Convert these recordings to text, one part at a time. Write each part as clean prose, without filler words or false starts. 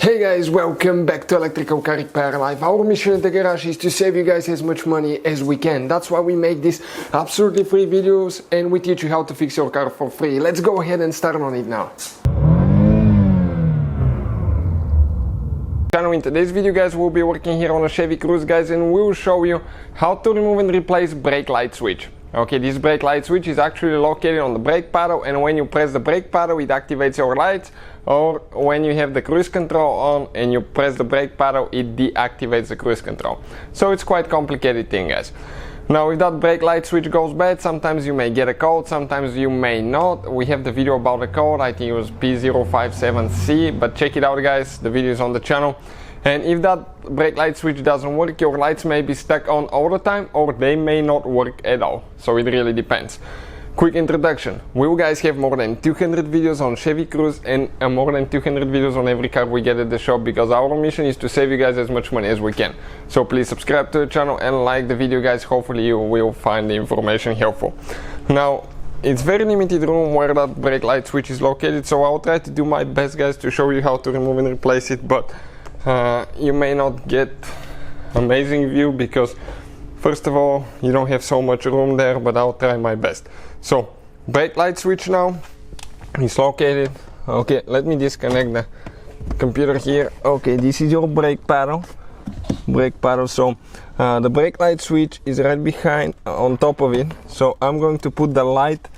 Hey guys, welcome back to Electrical Car Repair Live. Our mission at the garage is to save you guys as much money as we can. That's why we make these absolutely free videos and we teach you how to fix your car for free. Let's go ahead and start on it now. In today's video guys, we'll be working here on a Chevy Cruze guys, and we'll show you how to remove and replace brake light switch. Okay, this brake light switch is actually located on the brake pedal, and when you press the brake pedal it activates your lights, or when you have the cruise control on and you press the brake pedal it deactivates the cruise control. So it's quite complicated thing guys. Now if that brake light switch goes bad, sometimes you may get a code, sometimes you may not. We have the video about the code, I think it was P057C, but check it out guys, the video is on the channel. And if that brake light switch doesn't work, your lights may be stuck on all the time or they may not work at all. So it really depends. Quick introduction. We guys have more than 200 videos on Chevy Cruze and more than 200 videos on every car we get at the shop, because our mission is to save you guys as much money as we can. So please subscribe to the channel and like the video guys. Hopefully you will find the information helpful. Now it's very limited room where that brake light switch is located, so I'll try to do my best guys to show you how to remove and replace it, but you may not get amazing view because first of all you don't have so much room there, but I'll try my best. So brake light switch now is located. Okay, let me disconnect the computer here. Okay, this is your brake pedal. So the brake light switch is right behind on top of it, so I'm going to put the light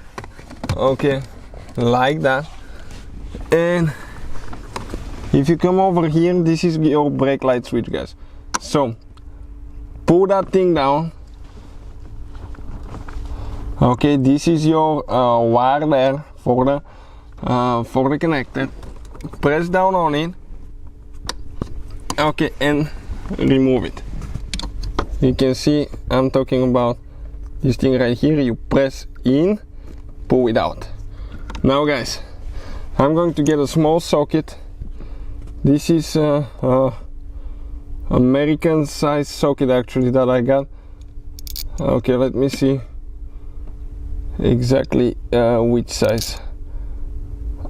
okay like that, and if you come over here, this is your brake light switch guys. So pull that thing down. Okay, this is your wire there for the connector. Press down on it. Okay, and remove it. You can see I'm talking about this thing right here. You press in, pull it out. Now guys, I'm going to get a small socket. This is American size socket actually that I got. Okay, let me see exactly which size.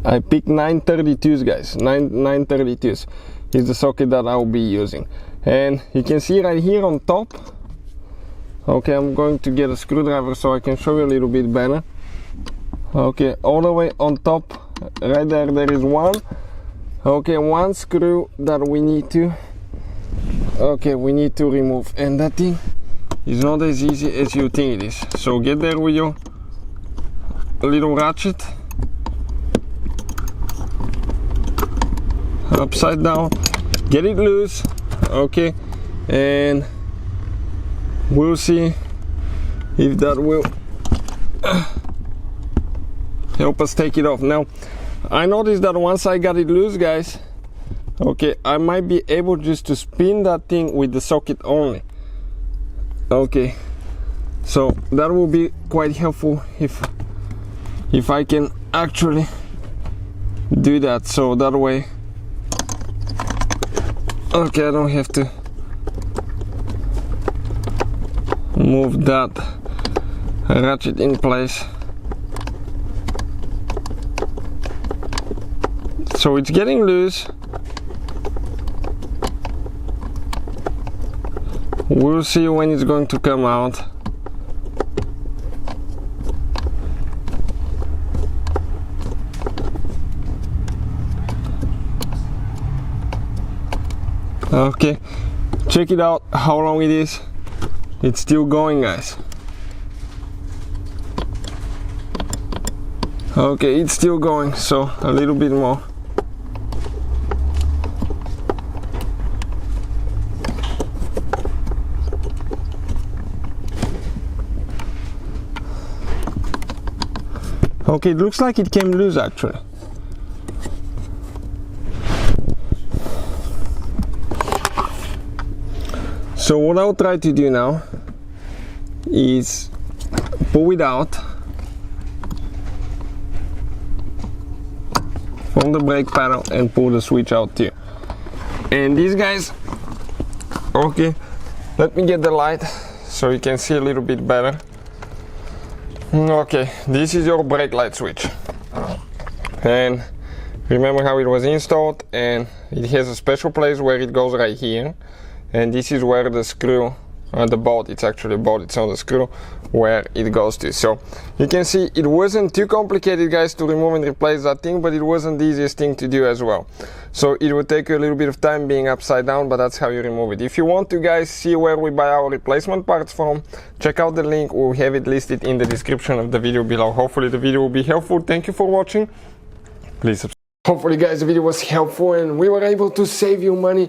I picked 932s guys. 932s is the socket that I'll be using, and you can see right here on top. Okay, I'm going to get a screwdriver so I can show you a little bit better. Okay, all the way on top right there is one. Okay, one screw that we need to remove, and that thing is not as easy as you think it is. So get there with your little ratchet, upside down, get it loose. Okay, and we'll see if that will help us take it off. Now I noticed that once I got it loose guys, okay, I might be able just to spin that thing with the socket only. Okay, so that will be quite helpful if I can actually do that, so that way okay I don't have to move that ratchet in place. So it's getting loose. We'll see when it's going to come out. Okay, check it out how long it is. It's still going guys. Okay, it's still going, so a little bit more. Okay, it looks like it came loose actually. So what I'll try to do now is pull it out from the brake pedal and pull the switch out too. And these guys, okay, let me get the light so you can see a little bit better. Okay, this is your brake light switch, and remember how it was installed, and it has a special place where it goes right here, and this is where the screw, the bolt, it's actually a bolt, it's not a screw, where it goes to. So you can see it wasn't too complicated, guys, to remove and replace that thing, but it wasn't the easiest thing to do as well. So it would take you a little bit of time being upside down, but that's how you remove it. If you want to, guys, see where we buy our replacement parts from, check out the link. We'll have it listed in the description of the video below. Hopefully the video will be helpful. Thank you for watching. Please subscribe. Hopefully, guys, the video was helpful and we were able to save you money.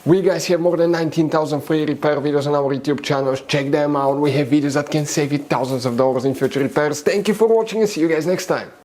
We, guys, have more than 19,000 free repair videos on our YouTube channels. Check them out. We have videos that can save you thousands of dollars in future repairs. Thank you for watching and see you guys next time.